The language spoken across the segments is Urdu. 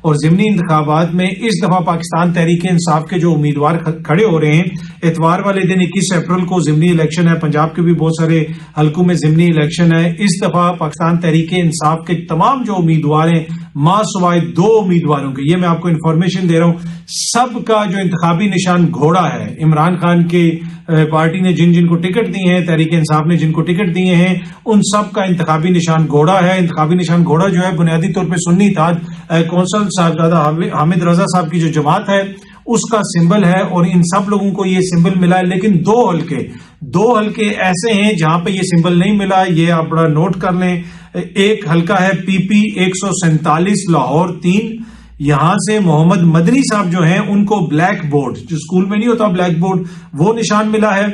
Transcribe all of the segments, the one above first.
اور ضمنی انتخابات میں اس دفعہ پاکستان تحریک انصاف کے جو امیدوار کھڑے ہو رہے ہیں، اتوار والے دن 21 اپریل کو ضمنی الیکشن ہے، پنجاب کے بھی بہت سارے حلقوں میں ضمنی الیکشن ہے۔ اس دفعہ پاکستان تحریک انصاف کے تمام جو امیدوار ہیں ماں سوائے 2 امیدواروں کے، یہ میں آپ کو انفارمیشن دے رہا ہوں، سب کا جو انتخابی نشان گھوڑا ہے۔ عمران خان کے پارٹی نے جن کو ٹکٹ دیے ہیں، تحریک انصاف نے جن کو ٹکٹ دیے ہیں، ان سب کا انتخابی نشان گھوڑا ہے۔ انتخابی نشان گھوڑا جو ہے بنیادی طور پہ سنی اتحاد کونسل صاحبزادہ حامد رضا صاحب کی جو جماعت ہے اس کا سمبل ہے، اور ان سب لوگوں کو یہ سمبل ملا ہے، لیکن 2 حلقے ایسے ہیں جہاں پہ یہ سمبل نہیں ملا۔ یہ آپ بڑا نوٹ کر لیں، ایک حلقہ ہے PP 147 لاہور 3، یہاں سے محمد مدنی صاحب جو ہیں ان کو بلیک بورڈ، جو اسکول میں نہیں ہوتا بلیک بورڈ، وہ نشان ملا ہے۔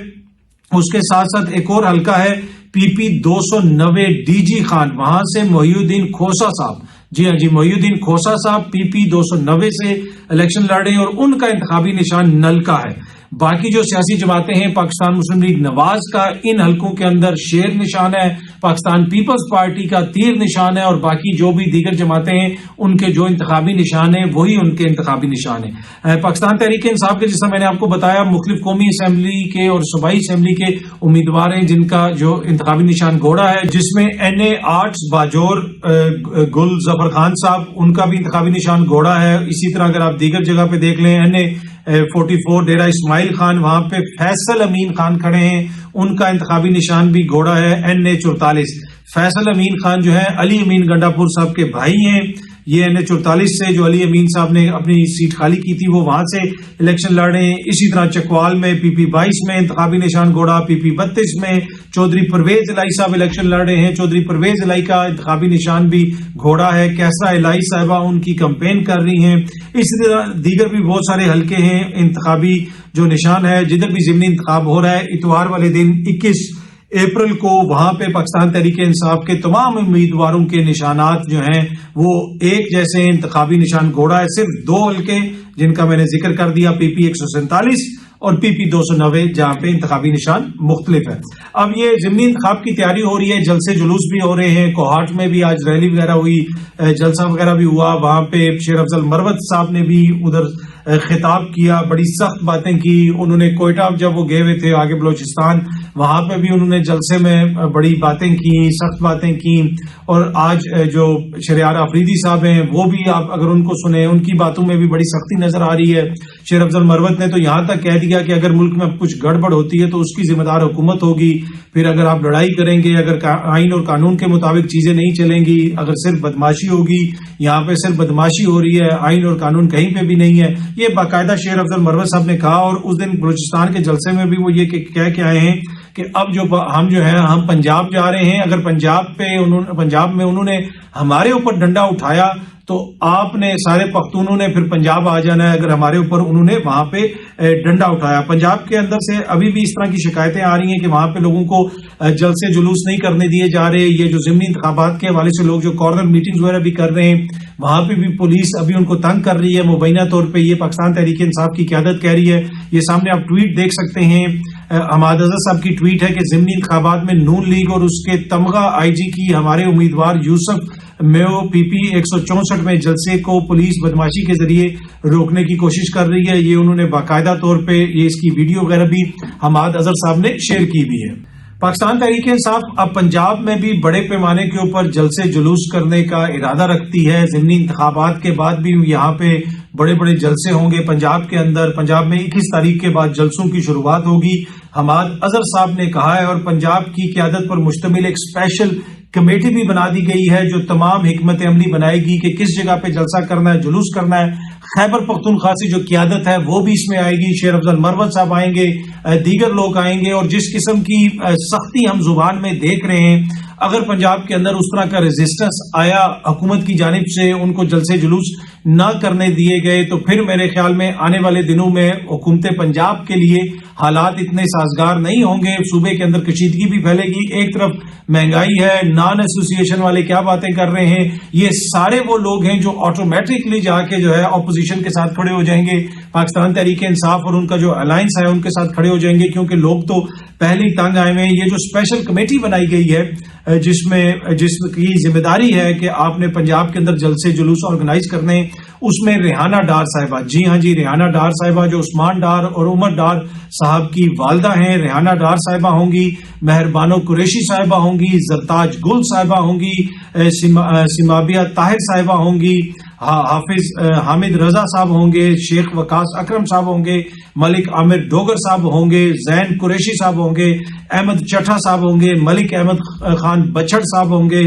اس کے ساتھ ساتھ ایک اور حلقہ ہے PP 290 DG خان، وہاں سے محی الدین کھوسا صاحب، جی ہاں جی، محی الدین کھوسا صاحب PP 290 سے الیکشن لڑ رہے ہیں، اور ان کا انتخابی نشان نل کا ہے۔ باقی جو سیاسی جماعتیں ہیں، پاکستان مسلم لیگ نواز کا ان حلقوں کے اندر شیر نشان ہے، پاکستان پیپلز پارٹی کا تیر نشان ہے، اور باقی جو بھی دیگر جماعتیں ہیں ان کے جو انتخابی نشان ہیں وہی ان کے انتخابی نشان ہیں۔ پاکستان تحریک انصاف کے، جیسا میں نے آپ کو بتایا، مختلف قومی اسمبلی کے اور صوبائی اسمبلی کے امیدوار ہیں جن کا جو انتخابی نشان گھوڑا ہے، جس میں NA آرٹس باجور گل ظفر خان صاحب، ان کا بھی انتخابی نشان گھوڑا ہے۔ اسی طرح اگر آپ دیگر جگہ پہ دیکھ لیں، NA 44 ڈیرہ اسماعیل خان، وہاں پہ فیصل امین خان کھڑے ہیں، ان کا انتخابی نشان بھی گھوڑا ہے۔ NA 44 فیصل امین خان جو ہے علی امین گنڈا پور صاحب کے بھائی ہیں، یہ NA 44 سے جو علی امین صاحب نے اپنی سیٹ خالی کی تھی وہ وہاں سے الیکشن لڑ رہے ہیں۔ اسی طرح چکوال میں PP 22 میں انتخابی نشان گھوڑا، PP 32 میں چودھری پرویز الہی صاحب الیکشن لڑ رہے ہیں، چودھری پرویز الہی کا انتخابی نشان بھی گھوڑا ہے۔ کیسرا الہی صاحبہ ان کی کمپین کر رہی ہیں۔ اسی طرح دیگر بھی بہت سارے حلقے ہیں، انتخابی جو نشان ہے جدھر بھی ضمنی انتخاب ہو رہا ہے۔ اتوار والے دن 21 اپریل کو وہاں پہ پاکستان تحریک انصاف کے تمام امیدواروں کے نشانات جو ہیں وہ ایک جیسے انتخابی نشان گھوڑا ہے، صرف 2 حلقے جن کا میں نے ذکر کر دیا، PP 147 اور PP 290، جہاں پہ انتخابی نشان مختلف ہے۔ اب یہ ضمنی انتخاب کی تیاری ہو رہی ہے، جلسے جلوس بھی ہو رہے ہیں، کوہاٹ میں بھی آج ریلی وغیرہ ہوئی، جلسہ وغیرہ بھی ہوا، وہاں پہ شیر افضل مروت صاحب نے بھی ادھر خطاب کیا، بڑی سخت باتیں کی۔ انہوں نے کوئٹہ جب وہ گئے ہوئے تھے آگے بلوچستان، وہاں پہ بھی انہوں نے جلسے میں بڑی باتیں کی، سخت باتیں کی۔ اور آج جو شہریار آفریدی صاحب ہیں وہ بھی آپ اگر ان کو سنیں، ان کی باتوں میں بھی بڑی سختی نظر آ رہی ہے۔ شیر افضل مروت نے تو یہاں تک کہہ دیا کہ اگر ملک میں کچھ گڑبڑ ہوتی ہے تو اس کی ذمہ دار حکومت ہوگی، پھر اگر آپ لڑائی کریں گے، اگر آئین اور قانون کے مطابق چیزیں نہیں چلیں گی، اگر صرف بدماشی ہوگی، یہاں پہ صرف بدماشی ہو رہی ہے، آئین اور قانون کہیں پہ بھی نہیں ہے، یہ باقاعدہ شیر افضل مروت صاحب نے کہا۔ اور اس دن بلوچستان کے جلسے میں بھی وہ یہ کہہ کے آئے ہیں کہ اب ہم پنجاب جا رہے ہیں، اگر پنجاب میں انہوں نے ہمارے اوپر ڈنڈا اٹھایا تو آپ نے سارے پختونوں نے پھر پنجاب آ جانا ہے، اگر ہمارے اوپر انہوں نے وہاں پہ ڈنڈا اٹھایا۔ پنجاب کے اندر سے ابھی بھی اس طرح کی شکایتیں آ رہی ہیں کہ وہاں پہ لوگوں کو جلسے جلوس نہیں کرنے دیے جا رہے۔ یہ جو ضمنی انتخابات کے حوالے سے لوگ جو کارنر میٹنگز وغیرہ بھی کر رہے ہیں، وہاں پہ بھی پولیس ابھی ان کو تنگ کر رہی ہے مبینہ طور پہ۔ یہ پاکستان تحریک انصاف کی قیادت کہہ رہی ہے، یہ سامنے آپ ٹویٹ دیکھ سکتے ہیں، حماد اظہر صاحب کی ٹویٹ ہے کہ ضمنی انتخابات میں نون لیگ اور اس کے تمغہ IG کی ہمارے امیدوار یوسف میو PP 164 میں جلسے کو پولیس بدماشی کے ذریعے روکنے کی کوشش کر رہی ہے۔ یہ انہوں نے باقاعدہ طور پہ یہ اس کی ویڈیو وغیرہ بھی حماد اظہر صاحب نے شیئر کی بھی ہے۔ پاکستان تحریک انصاف اب پنجاب میں بھی بڑے پیمانے کے اوپر جلسے جلوس کرنے کا ارادہ رکھتی ہے۔ ضمنی انتخابات کے بعد بھی یہاں پہ بڑے بڑے جلسے ہوں گے پنجاب کے اندر۔ پنجاب میں 21 تاریخ کے بعد جلسوں کی شروعات ہوگی، حماد اظہر صاحب نے کہا ہے، اور پنجاب کی قیادت پر مشتمل ایک اسپیشل کمیٹی بھی بنا دی گئی ہے جو تمام حکمت عملی بنائے گی کہ کس جگہ پہ جلسہ کرنا ہے، جلوس کرنا ہے۔ خیبر پختونخوا سے جو قیادت ہے وہ بھی اس میں آئے گی، شیر افضل مروت صاحب آئیں گے، دیگر لوگ آئیں گے۔ اور جس قسم کی سختی ہم زبان میں دیکھ رہے ہیں، اگر پنجاب کے اندر اس طرح کا ریزسٹنس آیا حکومت کی جانب سے، ان کو جلسے جلوس نہ کرنے دیے گئے، تو پھر میرے خیال میں آنے والے دنوں میں حکومت پنجاب کے لیے حالات اتنے سازگار نہیں ہوں گے۔ صوبے کے اندر کشیدگی بھی پھیلے گی، ایک طرف مہنگائی ہے، نان ایسوسی ایشن والے کیا باتیں کر رہے ہیں، یہ سارے وہ لوگ ہیں جو آٹومیٹکلی جا کے جو ہے اپوزیشن کے ساتھ کھڑے ہو جائیں گے، پاکستان تحریک انصاف اور ان کا جو الائنس ہے ان کے ساتھ کھڑے ہو جائیں گے، کیونکہ لوگ تو پہلے ہی تنگ آئے ہوئے ہیں۔ یہ جو اسپیشل کمیٹی بنائی گئی ہے جس کی ذمہ داری ہے کہ آپ نے پنجاب کے اندر جلسے جلوس آرگنائز کرنے، اس میں ریحانہ ڈار صاحبہ، جی ہاں جی ریحانہ ڈار صاحبہ جو عثمان ڈار اور عمر ڈار صاحب کی والدہ ہیں، ریحانہ ڈار صاحبہ ہوں گی، مہربانو قریشی صاحبہ ہوں گی، زرتاج گل صاحبہ ہوں گی، سمابیہ طاہر صاحبہ ہوں گی، حافظ حامد رضا صاحب ہوں گے، شیخ وقاص اکرم صاحب ہوں گے، ملک عامر ڈوگر صاحب ہوں گے، زین قریشی صاحب ہوں گے، احمد چٹھا صاحب ہوں گے، ملک احمد خان بچڑ صاحب ہوں گے،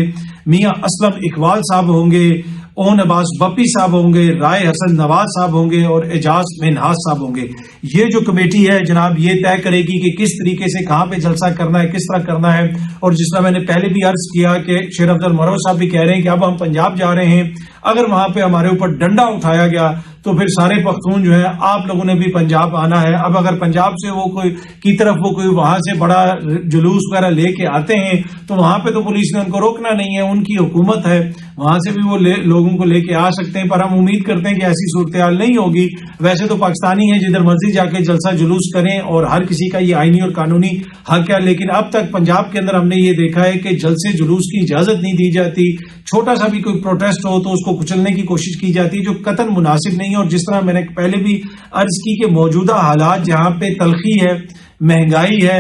میاں اسلم اقبال صاحب ہوں گے، اون عباس بپی صاحب ہوں گے، رائے حسن نواز صاحب ہوں گے اور اعجاز منہاس صاحب ہوں گے۔ یہ جو کمیٹی ہے جناب یہ طے کرے گی کہ کس طریقے سے کہاں پہ جلسہ کرنا ہے، کس طرح کرنا ہے، اور جس طرح میں نے پہلے بھی عرض کیا کہ شیر افضل مرو صاحب بھی کہہ رہے ہیں کہ اب ہم پنجاب جا رہے ہیں، اگر وہاں پہ ہمارے اوپر ڈنڈا اٹھایا گیا تو پھر سارے پختون جو ہے آپ لوگوں نے بھی پنجاب آنا ہے۔ اب اگر پنجاب سے وہ کوئی کی طرف وہ کوئی وہاں سے بڑا جلوس وغیرہ لے کے آتے ہیں تو وہاں پہ تو پولیس نے ان کو روکنا نہیں ہے، ان کی حکومت ہے، وہاں سے بھی وہ لوگوں کو لے کے آ سکتے ہیں، پر ہم امید کرتے ہیں کہ ایسی صورتحال نہیں ہوگی۔ ویسے تو پاکستانی ہیں جدھر مرضی جا کے جلسہ جلوس کریں اور ہر کسی کا یہ آئینی اور قانونی حق ہے، لیکن اب تک پنجاب کے اندر ہم نے یہ دیکھا ہے کہ جلسے جلوس کی اجازت نہیں دی جاتی، چھوٹا سا بھی کوئی پروٹیسٹ ہو تو اس کو کچلنے کی کوشش کی جاتی ہے، جو قطعاً مناسب نہیں ہے۔ اور جس طرح میں نے پہلے بھی عرض کی کہ موجودہ حالات جہاں پہ تلخی ہے، مہنگائی ہے،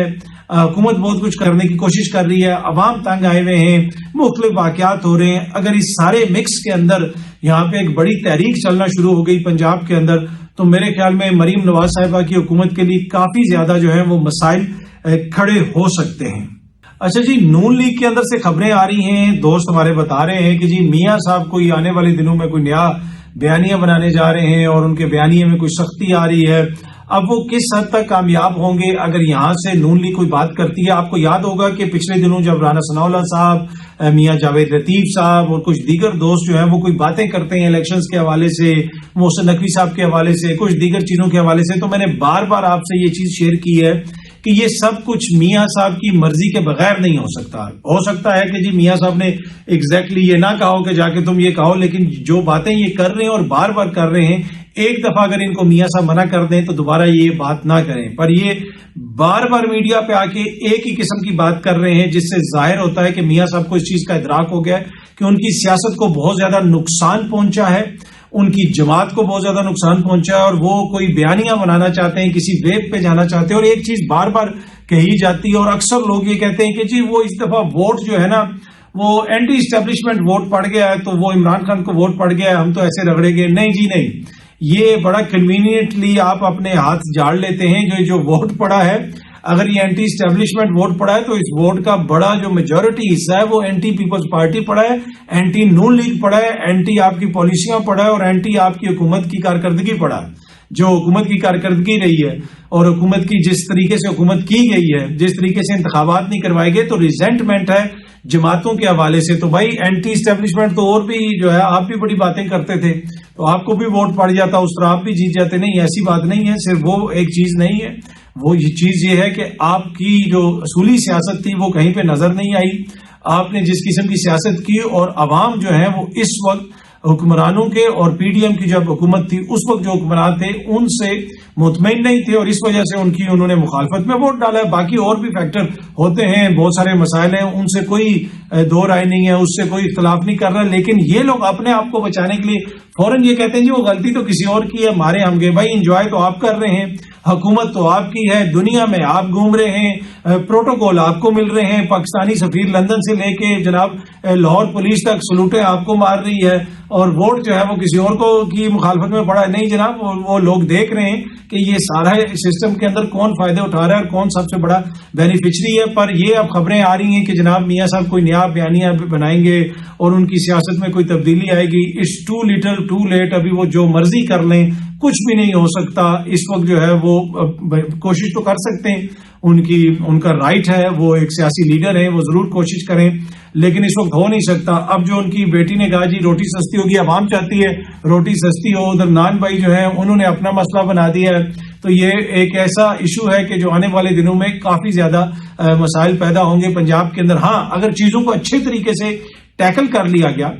حکومت بہت کچھ کرنے کی کوشش کر رہی ہے، عوام تنگ آئے ہوئے ہیں، مختلف واقعات ہو رہے ہیں، اگر اس سارے مکس کے اندر یہاں پہ ایک بڑی تحریک چلنا شروع ہو گئی پنجاب کے اندر تو میرے خیال میں مریم نواز صاحبہ کی حکومت کے لیے کافی زیادہ جو ہے وہ مسائل کھڑے ہو سکتے ہیں۔ اچھا جی، نون لیگ کے اندر سے خبریں آ رہی ہیں، دوست ہمارے بتا رہے ہیں کہ جی میاں صاحب کوئی آنے والے دنوں میں کوئی نیا بیانیہ بنانے جا رہے ہیں اور ان کے بیانیے میں کوئی سختی آ رہی ہے۔ اب وہ کس حد تک کامیاب ہوں گے اگر یہاں سے نون لیگ کوئی بات کرتی ہے؟ آپ کو یاد ہوگا کہ پچھلے دنوں جب رانا ثناءاللہ صاحب، میاں جاوید لطیف صاحب اور کچھ دیگر دوست جو ہیں وہ کوئی باتیں کرتے ہیں الیکشنز کے حوالے سے، محسن نقوی صاحب کے حوالے سے، کچھ دیگر چیزوں کے حوالے سے، تو میں نے بار بار آپ سے یہ چیز شیئر کی ہے کہ یہ سب کچھ میاں صاحب کی مرضی کے بغیر نہیں ہو سکتا ہے کہ جی میاں صاحب نے ایگزیکٹلی یہ نہ کہو کہ جا کے تم یہ کہو، لیکن جو باتیں یہ کر رہے ہیں اور بار بار کر رہے ہیں، ایک دفعہ اگر ان کو میاں صاحب منع کر دیں تو دوبارہ یہ بات نہ کریں، پر یہ بار بار میڈیا پہ آ کے ایک ہی قسم کی بات کر رہے ہیں، جس سے ظاہر ہوتا ہے کہ میاں صاحب کو اس چیز کا ادراک ہو گیا ہے کہ ان کی سیاست کو بہت زیادہ نقصان پہنچا ہے، ان کی جماعت کو بہت زیادہ نقصان پہنچا ہے، اور وہ کوئی بیانیہ بنانا چاہتے ہیں، کسی ویب پہ جانا چاہتے ہیں، اور ایک چیز بار بار کہی جاتی ہے اور اکثر لوگ یہ کہتے ہیں کہ جی وہ اس دفعہ ووٹ جو ہے نا وہ اینٹی اسٹیبلشمنٹ ووٹ پڑ گیا ہے تو وہ عمران خان کو ووٹ پڑ گیا ہے، ہم تو ایسے رگڑے گے۔ نہیں جی نہیں، یہ بڑا کنوینئنٹلی آپ اپنے ہاتھ جاڑ لیتے ہیں۔ جو ووٹ پڑا ہے، اگر یہ اینٹی اسٹیبلشمنٹ ووٹ پڑا ہے تو اس ووٹ کا بڑا جو میجورٹی حصہ ہے وہ اینٹی پیپلز پارٹی پڑا ہے، اینٹی نون لیگ پڑا ہے، اینٹی آپ کی پالیسیاں پڑا ہے اور اینٹی آپ کی حکومت کی کارکردگی پڑا ہے۔ جو حکومت کی کارکردگی رہی ہے اور حکومت کی جس طریقے سے حکومت کی گئی ہے، جس طریقے سے انتخابات نہیں کروائے گئے، تو ریزنٹمنٹ ہے جماعتوں کے حوالے سے۔ تو بھائی اینٹی اسٹیبلشمنٹ تو اور بھی جو ہے آپ بھی بڑی باتیں کرتے تھے تو آپ کو بھی ووٹ پڑ جاتا، اس طرح آپ بھی جیت جاتے۔ نہیں، ایسی بات نہیں ہے، صرف وہ ایک چیز نہیں ہے، وہ یہ چیز یہ ہے کہ آپ کی جو اصولی سیاست تھی وہ کہیں پہ نظر نہیں آئی۔ آپ نے جس قسم کی سیاست کی اور عوام جو ہے وہ اس وقت حکمرانوں کے اور پی ڈی ایم کی جب حکومت تھی اس وقت جو حکمران تھے ان سے مطمئن نہیں تھے، اور اس وجہ سے انہوں نے مخالفت میں ووٹ ڈالا ہے۔ باقی اور بھی فیکٹر ہوتے ہیں، بہت سارے مسائل ہیں، ان سے کوئی دو رائے نہیں ہے، اس سے کوئی اختلاف نہیں کر رہا، لیکن یہ لوگ اپنے آپ کو بچانے کے لیے فوراً یہ کہتے ہیں جی وہ غلطی تو کسی اور کی ہے، مارے ہم گے۔ بھائی انجوائے تو آپ کر رہے ہیں، حکومت تو آپ کی ہے، دنیا میں آپ گھوم رہے ہیں، پروٹوکول آپ کو مل رہے ہیں، پاکستانی سفیر لندن سے لے کے جناب لاہور پولیس تک سلوٹیں آپ کو مار رہی ہے، اور ووٹ جو ہے وہ کسی اور کو کی مخالفت میں پڑا ہے۔ نہیں جناب، وہ لوگ دیکھ رہے ہیں کہ یہ سارا سسٹم کے اندر کون فائدے اٹھا رہا ہے اور کون سب سے بڑا بینیفیشری ہے۔ پر یہ اب خبریں آ رہی ہیں کہ جناب میاں صاحب کوئی نیا بیانیہ بنائیں گے اور ان کی سیاست میں کوئی تبدیلی آئے گی۔ It's too little too late, ابھی وہ جو مرضی کر لیں کچھ بھی نہیں ہو سکتا۔ اس وقت جو ہے وہ کوشش تو کر سکتے ہیں، ان کا رائٹ ہے، وہ ایک سیاسی لیڈر ہے، وہ ضرور کوشش کریں، لیکن اس وقت ہو نہیں سکتا۔ اب جو ان کی بیٹی نے کہا جی روٹی سستی ہوگی، عوام چاہتی ہے روٹی سستی ہو، ادھر نان بھائی جو ہے انہوں نے اپنا مسئلہ بنا دیا ہے، تو یہ ایک ایسا ایشو ہے کہ جو آنے والے دنوں میں کافی زیادہ مسائل پیدا ہوں گے پنجاب کے اندر۔ ہاں، اگر چیزوں کو اچھے طریقے سے ٹیکل کر لیا گیا،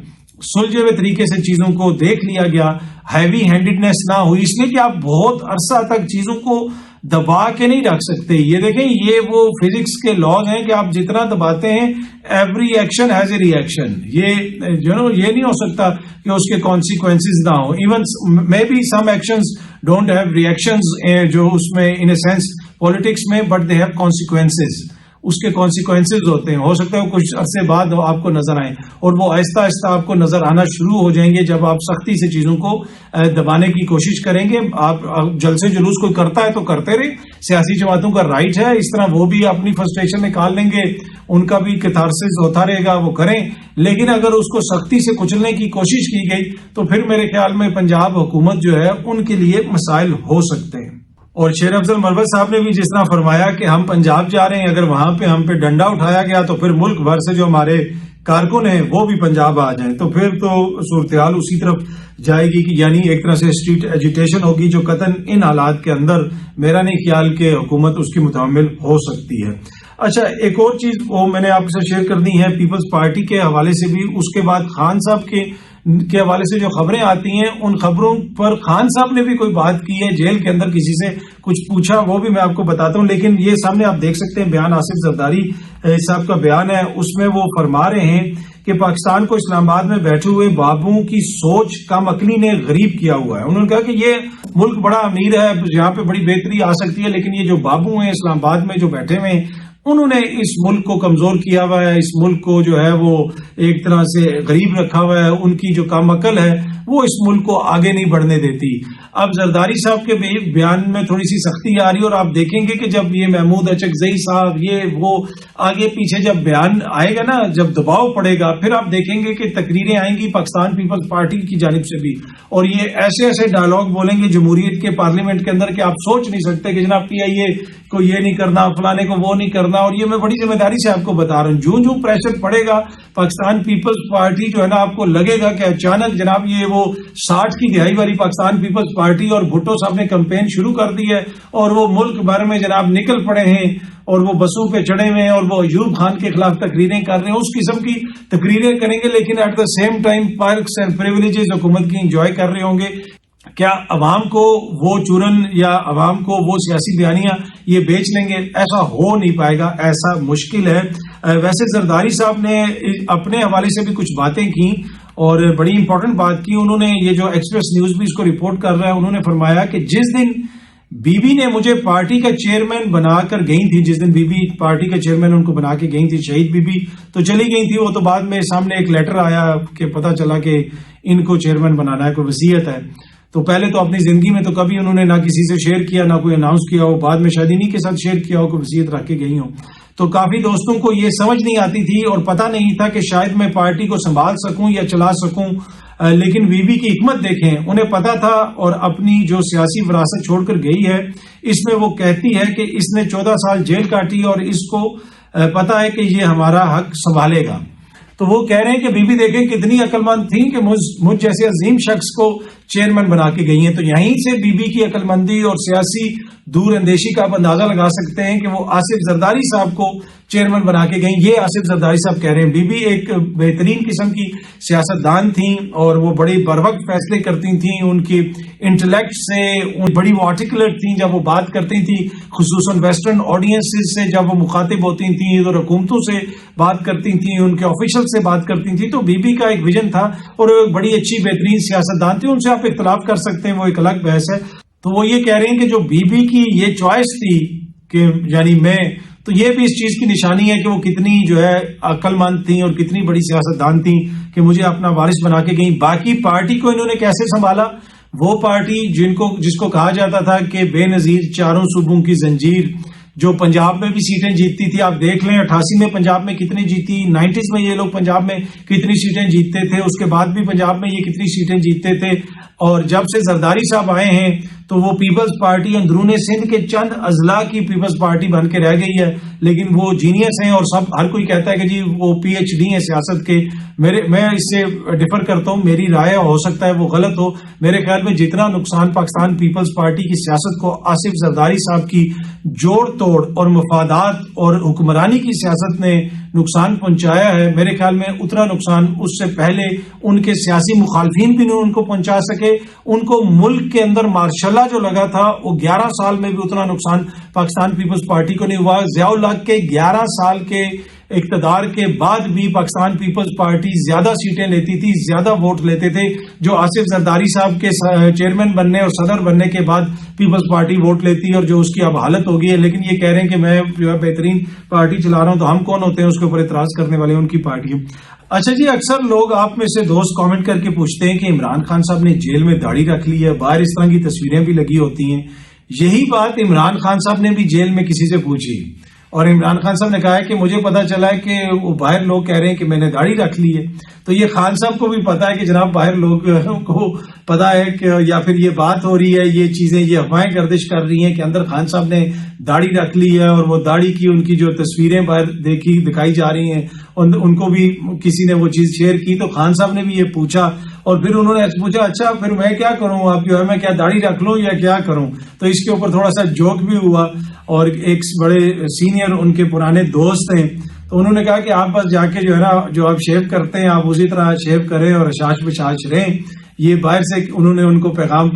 سلجھے ہوئے طریقے سے چیزوں کو دیکھ لیا گیا، ہیوی ہینڈیڈنیس نہ ہوئی، اس لیے کہ آپ بہت عرصہ تک چیزوں کو دبا کے نہیں رکھ سکتے. یہ دیکھیں یہ وہ فزکس کے لاز ہیں کہ آپ جتنا دباتے ہیں every action has a reaction. یہ یہ نہیں ہو سکتا کہ اس کے کانسیکوینسز نہ ہو. Even may be some actions don't have reactions جو اس میں ان اے سینس پالیٹکس میں, بٹ دے ہیو کانسیکوینسز. اس کے کانسیکوینسز ہوتے ہیں. ہو سکتا ہے کچھ عرصے بعد آپ کو نظر آئیں, اور وہ آہستہ آہستہ آپ کو نظر آنا شروع ہو جائیں گے جب آپ سختی سے چیزوں کو دبانے کی کوشش کریں گے. آپ جلسے جلوس کوئی کرتا ہے تو کرتے رہے, سیاسی جماعتوں کا رائٹ ہے, اس طرح وہ بھی اپنی فرسٹریشن نکال لیں گے, ان کا بھی کتھارسس ہوتا رہے گا, وہ کریں. لیکن اگر اس کو سختی سے کچلنے کی کوشش کی گئی تو پھر میرے خیال میں پنجاب حکومت جو ہے ان کے لیے مسائل ہو سکتے ہیں. اور شیر افضل مروت صاحب نے بھی جس طرح فرمایا کہ ہم پنجاب جا رہے ہیں, اگر وہاں پہ ہم پہ ڈنڈا اٹھایا گیا تو پھر ملک بھر سے جو ہمارے کارکن ہیں وہ بھی پنجاب آ جائیں, تو پھر تو صورتحال اسی طرف جائے گی کہ یعنی ایک طرح سے اسٹریٹ ایجیٹیشن ہوگی, جو قطعاً ان حالات کے اندر میرا نہیں خیال کہ حکومت اس کی متحمل ہو سکتی ہے. اچھا, ایک اور چیز وہ میں نے آپ سے شیئر کرنی ہے پیپلز پارٹی کے حوالے سے بھی. اس کے بعد خان صاحب کے حوالے سے جو خبریں آتی ہیں, ان خبروں پر خان صاحب نے بھی کوئی بات کی ہے, جیل کے اندر کسی سے کچھ پوچھا, وہ بھی میں آپ کو بتاتا ہوں. لیکن یہ سامنے آپ دیکھ سکتے ہیں بیان آصف زرداری صاحب کا بیان ہے, اس میں وہ فرما رہے ہیں کہ پاکستان کو اسلام آباد میں بیٹھے ہوئے بابوں کی سوچ کم عقلی نے غریب کیا ہوا ہے. انہوں نے کہا کہ یہ ملک بڑا امیر ہے, یہاں پہ بڑی بہتری آ سکتی ہے, لیکن یہ جو بابو ہیں اسلام آباد میں جو بیٹھے ہوئے ہیں, انہوں نے اس ملک کو کمزور کیا ہوا ہے, اس ملک کو جو ہے وہ ایک طرح سے غریب رکھا ہوا ہے. ان کی جو کم عقل ہے وہ اس ملک کو آگے نہیں بڑھنے دیتی. اب زرداری صاحب کے بیان میں تھوڑی سی سختی آ رہی ہے, اور آپ دیکھیں گے کہ جب یہ محمود اچکزئی صاحب یہ وہ آگے پیچھے جب بیان آئے گا نا, جب دباؤ پڑے گا, پھر آپ دیکھیں گے کہ تقریریں آئیں گی پاکستان پیپلز پارٹی کی جانب سے بھی, اور یہ ایسے ایسے ڈائلاگ بولیں گے جمہوریت کے پارلیمنٹ کے اندر کہ آپ سوچ نہیں سکتے کہ جناب پی آئی اے کو یہ نہیں کرنا, فلانے کو وہ نہیں کرنا. اور یہ میں بڑی ذمہ داری سے آپ کو بتا رہا ہوں, جو پریشر پڑے گا پاکستان پیپلز پارٹی جو ہے نا, آپ کو لگے گا کہ اچانک جناب یہ وہ 60 کی دہائی والی پاکستان پیپلز پارٹی اور بھٹو صاحب نے کمپین شروع کر دی ہے, اور وہ ملک بھر میں جناب نکل پڑے ہیں, اور وہ بسوں پہ چڑھے ہوئے ہیں, اور وہ ایوب خان کے خلاف تقریریں کر رہے ہیں. اس قسم کی تقریریں کریں گے, لیکن at the same time perks and privileges حکومت کی انجوائے کر رہے ہوں گے. کیا عوام کو وہ چورن یا عوام کو وہ سیاسی بیانیاں یہ بیچ لیں گے؟ ایسا ہو نہیں پائے گا, ایسا مشکل ہے. ویسے زرداری صاحب نے اپنے حوالے سے بھی کچھ باتیں کی, اور بڑی امپورٹنٹ بات کی. انہوں نے یہ جو ایکسپریس نیوز بھی اس کو رپورٹ کر رہا ہے, انہوں نے فرمایا کہ جس دن بی بی نے مجھے پارٹی کا چیئرمین بنا کر گئی تھی, جس دن بی بی پارٹی کا چیئرمین ان کو بنا کے گئی تھی, شہید بی بی تو چلی گئی تھی, وہ تو بعد میں سامنے ایک لیٹر آیا کہ پتہ چلا کہ ان کو چیئرمین بنانا ہے, کوئی وصیت ہے. تو پہلے تو اپنی زندگی میں تو کبھی انہوں نے نہ کسی سے شیئر کیا, نہ کوئی اناؤنس کیا ہو, بعد میں شاید انہی کے ساتھ شیئر کیا ہو کہ وصیت رکھ کے گئی ہوں. تو کافی دوستوں کو یہ سمجھ نہیں آتی تھی اور پتہ نہیں تھا کہ شاید میں پارٹی کو سنبھال سکوں یا چلا سکوں. لیکن بی بی کی حکمت دیکھیں, انہیں پتا تھا, اور اپنی جو سیاسی وراثت چھوڑ کر گئی ہے اس میں وہ کہتی ہے کہ اس نے 14 سال جیل کاٹی اور اس کو پتا ہے کہ یہ ہمارا حق سنبھالے گا. تو وہ کہہ رہے ہیں کہ بی بی دیکھیں کتنی عقل مند تھیں کہ مجھ جیسے عظیم شخص کو چیئرمین بنا کے گئی ہیں. تو یہیں سے بی بی کی عقل مندی اور سیاسی دور اندیشی کا آپ اندازہ لگا سکتے ہیں کہ وہ آصف زرداری صاحب کو چیئرمین بنا کے گئیں. یہ آصف زرداری صاحب کہہ رہے ہیں. بی بی ایک بہترین قسم کی سیاستدان تھیں, اور وہ بڑی بروقت فیصلے کرتی تھیں. ان کی انٹلیکٹ سے بڑی وہ آرٹیکولیٹ تھیں جب وہ بات کرتی تھیں, خصوصاً ویسٹرن آڈینسز سے جب وہ مخاطب ہوتی تھیں, اور حکومتوں سے بات کرتی تھیں, ان کے آفیشل سے بات کرتی تھیں. تو بی بی کا ایک ویژن تھا, اور وہ ایک بڑی اچھی بہترین سیاستدان تھی. ان سے آپ اختلاف کر سکتے ہیں, وہ ایک الگ بحث ہے. تو وہ یہ کہہ رہے ہیں کہ جو بی بی کی یہ چوائس تھی کہ یعنی میں, تو یہ بھی اس چیز کی نشانی ہے کہ وہ کتنی جو ہے عقل مند تھیں اور کتنی بڑی سیاستدان تھیں کہ مجھے اپنا وارث بنا کے گئیں. باقی پارٹی کو انہوں نے کیسے سنبھالا؟ وہ پارٹی جس کو کہا جاتا تھا کہ بے نظیر چاروں صوبوں کی زنجیر, جو پنجاب میں بھی سیٹیں جیتتی تھی. آپ دیکھ لیں 88 میں پنجاب میں کتنی جیتی, 90s میں یہ لوگ پنجاب میں کتنی سیٹیں جیتتے تھے, اس کے بعد بھی پنجاب میں یہ کتنی سیٹیں جیتتے تھے. اور جب سے زرداری صاحب آئے ہیں تو وہ پیپلز پارٹی اندرون سندھ کے چند اضلاع کی پیپلز پارٹی بن کے رہ گئی ہے. لیکن وہ جینیس ہیں, اور ہر کوئی کہتا ہے کہ جی وہ پی ایچ ڈی ہیں سیاست کے. میں اس سے ڈفر کرتا ہوں, میری رائے ہو سکتا ہے وہ غلط ہو. میرے خیال میں جتنا نقصان پاکستان پیپلز پارٹی کی سیاست کو آصف زرداری صاحب کی جوڑ توڑ اور مفادات اور حکمرانی کی سیاست نے نقصان پہنچایا ہے، میرے خیال میں اتنا نقصان اس سے پہلے ان کے سیاسی مخالفین بھی نہیں ان کو پہنچا سکے. ان کو ملک کے اندر مارشل لا جو لگا تھا وہ 11 سال میں بھی اتنا نقصان پاکستان پیپلز پارٹی کو نہیں ہوا. ضیاء الحق کے 11 سال کے اقتدار کے بعد بھی پاکستان پیپلز پارٹی زیادہ سیٹیں لیتی تھی، زیادہ ووٹ لیتے تھے. جو آصف زرداری صاحب کے چیئرمین بننے اور صدر بننے کے بعد پیپلز پارٹی ووٹ لیتی ہے، اور جو اس کی اب حالت ہو گئی ہے. لیکن یہ کہہ رہے ہیں کہ میں جو ہے بہترین پارٹی چلا رہا ہوں، تو ہم کون ہوتے ہیں اس کے اوپر اعتراض کرنے والے؟ ان کی پارٹی. اچھا جی، اکثر لوگ آپ میں سے دوست کامنٹ کر کے پوچھتے ہیں کہ عمران خان صاحب نے جیل میں داڑھی رکھ لی ہے، باہر اس طرح کی تصویریں بھی لگی ہوتی ہیں. یہی بات عمران خان صاحب نے بھی جیل میں کسی سے پوچھی، اور عمران خان صاحب نے کہا ہے کہ مجھے پتا چلا ہے کہ وہ باہر لوگ کہہ رہے ہیں کہ میں نے داڑھی رکھ لی ہے. تو یہ خان صاحب کو بھی پتا ہے کہ جناب باہر لوگ کو پتا ہے کہ یا پھر یہ بات ہو رہی ہے، یہ چیزیں، یہ افواہیں گردش کر رہی ہیں کہ اندر خان صاحب نے داڑھی رکھ لی ہے، اور وہ داڑھی کی ان کی جو تصویریں باہر دکھائی جا رہی ہیں، ان کو بھی کسی نے وہ چیز شیئر کی. تو خان صاحب نے بھی یہ پوچھا، اور پھر انہوں نے پوچھا اچھا پھر میں کیا کروں، آپ جو ہے میں کیا داڑھی رکھ لوں یا کیا کروں؟ تو اس کے اوپر تھوڑا سا جوک بھی ہوا، اور ایک بڑے سینئر ان کے پرانے دوست ہیں، تو انہوں نے کہا کہ آپ بس جا کے جو ہے نا، جو آپ شیو کرتے ہیں آپ اسی طرح شیو کریں اور شاش بشاش رہیں. یہ باہر سے انہوں نے ان کو پیغام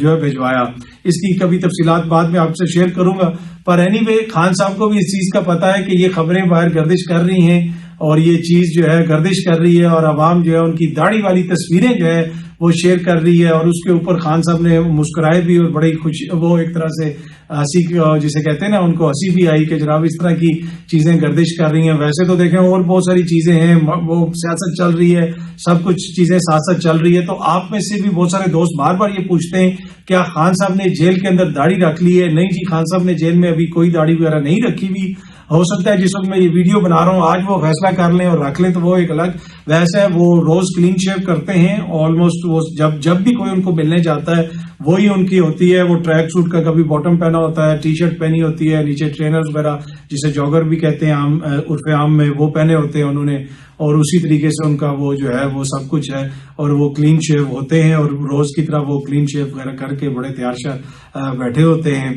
جو ہے بھجوایا. اس کی کبھی تفصیلات بعد میں آپ سے شیئر کروں گا. پر اینی وے خان صاحب کو بھی اس چیز کا پتا ہے کہ یہ خبریں باہر گردش کر رہی ہیں، اور یہ چیز جو ہے گردش کر رہی ہے، اور عوام جو ہے ان کی داڑھی والی تصویریں جو ہے وہ شیئر کر رہی ہے. اور اس کے اوپر خان صاحب نے مسکرائے بھی، اور بڑی خوشی، وہ ایک طرح سے ہنسی جسے کہتے ہیں نا، ان کو ہنسی بھی آئی کہ جناب اس طرح کی چیزیں گردش کر رہی ہیں. ویسے تو دیکھیں اور بہت ساری چیزیں ہیں، وہ سیاست چل رہی ہے، سب کچھ چیزیں ساتھ ساتھ چل رہی ہے. تو آپ میں سے بھی بہت سارے دوست بار بار یہ پوچھتے ہیں کیا خان صاحب نے جیل کے اندر داڑھی رکھ لی ہے؟ نہیں جی، خان صاحب نے جیل میں ابھی کوئی داڑھی وغیرہ نہیں رکھی ہوئی. ہو سکتا ہے جس وقت میں یہ ویڈیو بنا رہا ہوں آج وہ فیصلہ کر لیں اور رکھ لیں، تو وہ ایک الگ. ویسے وہ روز کلین شیو کرتے ہیں آلموسٹ. وہ جب بھی کوئی ان کو ملنے جاتا ہے وہی ان کی ہوتی ہے. وہ ٹریک سوٹ کا کبھی باٹم پہنا ہوتا ہے، ٹی شرٹ پہنی ہوتی ہے، نیچے ٹرینرز وغیرہ جسے جاگر بھی کہتے ہیں عرف عام میں، وہ پہنے ہوتے ہیں انہوں نے. اور اسی طریقے سے ان کا وہ جو ہے وہ سب کچھ ہے، اور وہ کلین شیو ہوتے ہیں، اور روز کی طرح وہ کلین شیو وغیرہ کر کے بڑے تیار شار بیٹھے ہوتے ہیں.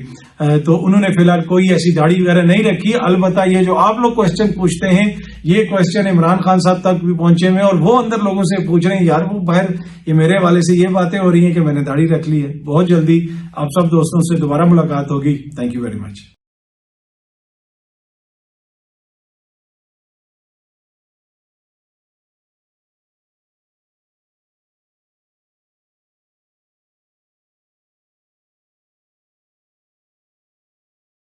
تو انہوں نے فی الحال کوئی ایسی داڑھی وغیرہ نہیں رکھی. البتہ یہ جو آپ لوگ کوشچن پوچھتے ہیں، یہ کوشچن عمران خان صاحب تک بھی پہنچے ہوئے ہیں، اور وہ اندر لوگوں سے پوچھ رہے ہیں یار وہ باہر یہ میرے حوالے سے یہ باتیں ہو رہی ہیں کہ میں نے داڑھی رکھ لی ہے. بہت جلدی آپ سب دوستوں سے دوبارہ ملاقات ہوگی. Thank you very much.